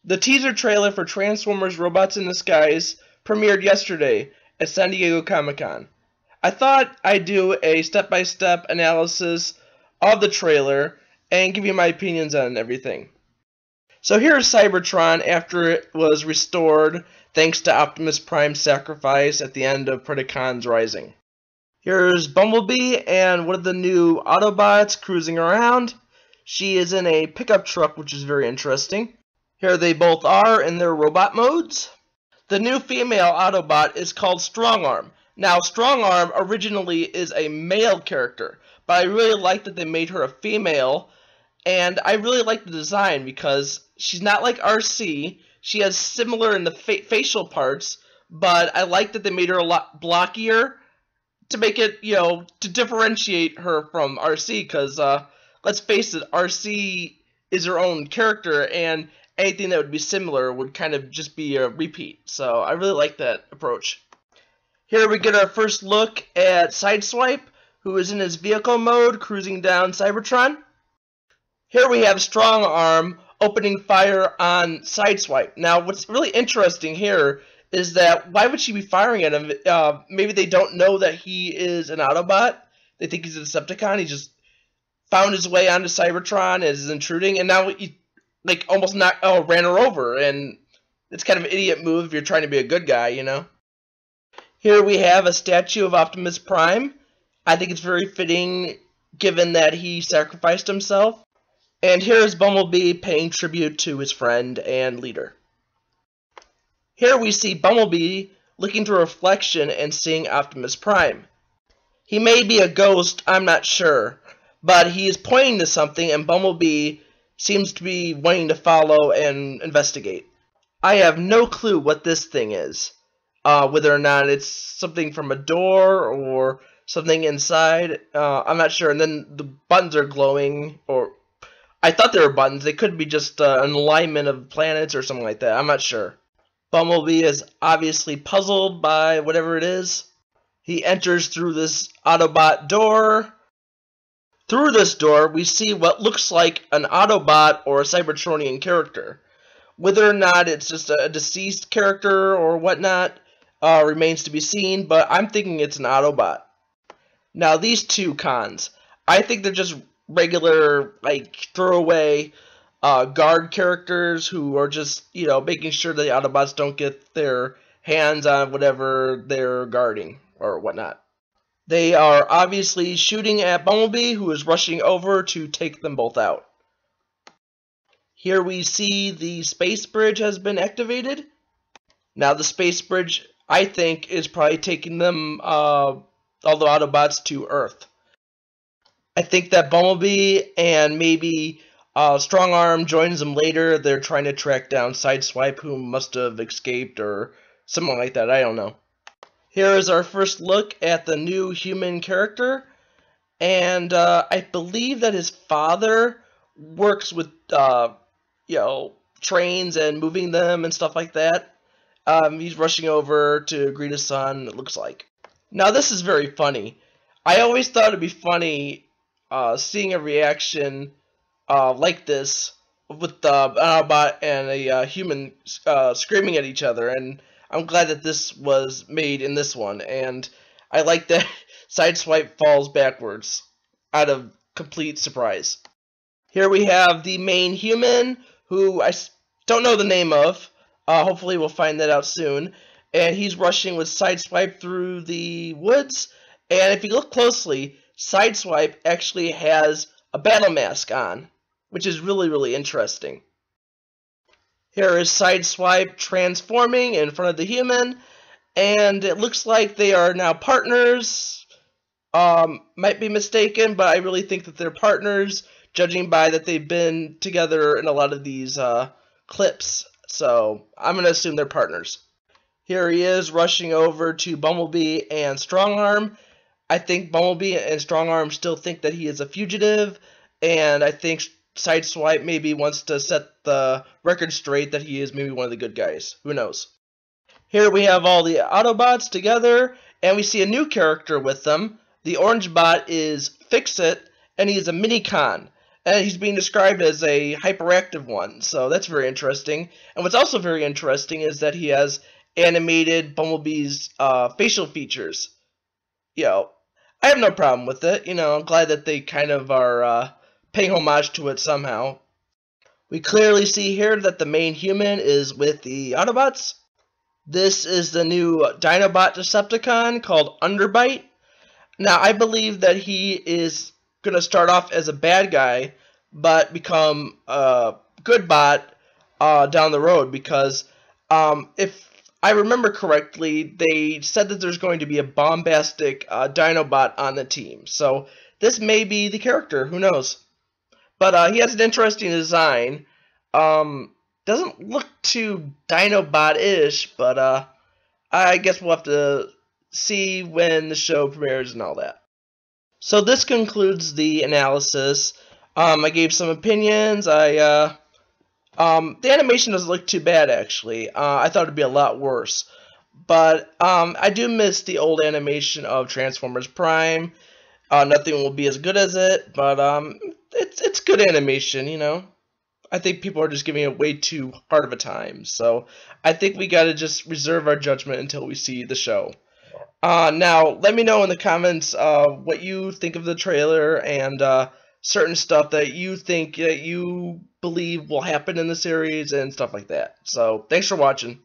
The teaser trailer for Transformers Robots in Disguise premiered yesterday at San Diego Comic-Con. I thought I'd do a step-by-step analysis of the trailer and give you my opinions on everything. So here's Cybertron after it was restored thanks to Optimus Prime's sacrifice at the end of Predacons Rising. Here's Bumblebee and one of the new Autobots cruising around. She is in a pickup truck, which is very interesting. Here they both are in their robot modes. The new female Autobot is called Strongarm. Now, Strongarm originally is a male character, but I really like that they made her a female, and I really like the design because she's not like RC. She has similar in the facial parts, but I like that they made her a lot blockier to make it, to differentiate her from RC, because let's face it, RC is her own character, and anything that would be similar would kind of just be a repeat. So I really like that approach. Here we get our first look at Sideswipe, who is in his vehicle mode, cruising down Cybertron. Here we have Strongarm opening fire on Sideswipe. Now, what's really interesting here is that why would she be firing at him? Maybe they don't know that he is an Autobot. They think he's a Decepticon. He just found his way onto Cybertron and is intruding, and now he almost ran her over, and it's kind of an idiot move if you're trying to be a good guy, Here we have a statue of Optimus Prime. I think it's very fitting given that he sacrificed himself. And here's Bumblebee paying tribute to his friend and leader. Here we see Bumblebee looking through a reflection and seeing Optimus Prime. He may be a ghost, I'm not sure, but he is pointing to something, and Bumblebee seems to be wanting to follow and investigate. I have no clue what this thing is, whether or not it's something from a door or something inside. I'm not sure. And then the buttons are glowing, or I thought they were buttons. They could be just an alignment of planets or something like that. I'm not sure. Bumblebee is obviously puzzled by whatever it is. He enters through this Autobot door. Through this door, we see what looks like an Autobot or a Cybertronian character. Whether or not it's just a deceased character or whatnot remains to be seen, but I'm thinking it's an Autobot. Now, these two cons, I think they're just regular, throwaway guard characters who are just, making sure the Autobots don't get their hands on whatever they're guarding or whatnot. They are obviously shooting at Bumblebee, who is rushing over to take them both out. Here we see the space bridge has been activated. Now the space bridge, I think, is probably taking them, all the Autobots, to Earth. I think that Bumblebee and maybe Strongarm joins them later. They're trying to track down Sideswipe, who must have escaped or something like that. I don't know. Here is our first look at the new human character, and I believe that his father works with, trains and moving them and stuff like that. He's rushing over to greet his son, it looks like. Now, this is very funny. I always thought it'd be funny seeing a reaction like this with an Autobot and a human screaming at each other, and I'm glad that this was made in this one, and I like that Sideswipe falls backwards out of complete surprise. Here we have the main human, who I don't know the name of. Hopefully we'll find that out soon. And he's rushing with Sideswipe through the woods, and if you look closely, Sideswipe actually has a battle mask on, which is really, really interesting. Here is Sideswipe transforming in front of the human, and it looks like they are now partners. Might be mistaken, but I really think that they're partners, judging by that they've been together in a lot of these clips. So I'm going to assume they're partners. Here he is rushing over to Bumblebee and Strongarm. I think Bumblebee and Strongarm still think that he is a fugitive, and I think Sideswipe maybe wants to set the record straight that he is maybe one of the good guys. Who knows? Here we have all the Autobots together, and we see a new character with them. The orange bot is Fix-It, and he is a Minicon. and he's being described as a hyperactive one, so that's very interesting. And what's also very interesting is that he has animated Bumblebee's facial features. You know, I have no problem with it. I'm glad that they kind of are paying homage to it somehow. We clearly see here that the main human is with the Autobots. This is the new Dinobot Decepticon called Underbite. Now, I believe that he is going to start off as a bad guy, but become a good bot down the road, because if I remember correctly, they said that there's going to be a bombastic Dinobot on the team. So this may be the character, who knows? But he has an interesting design. Doesn't look too Dinobot-ish, but I guess we'll have to see when the show premieres and all that. So this concludes the analysis. I gave some opinions. The animation doesn't look too bad, actually. I thought it'd be a lot worse. But I do miss the old animation of Transformers Prime. Nothing will be as good as it, but it's good animation. I think people are just giving it way too hard of a time. So I think we gotta just reserve our judgment until we see the show. Now, let me know in the comments what you think of the trailer and certain stuff that you think that you believe will happen in the series and stuff like that. So, thanks for watching.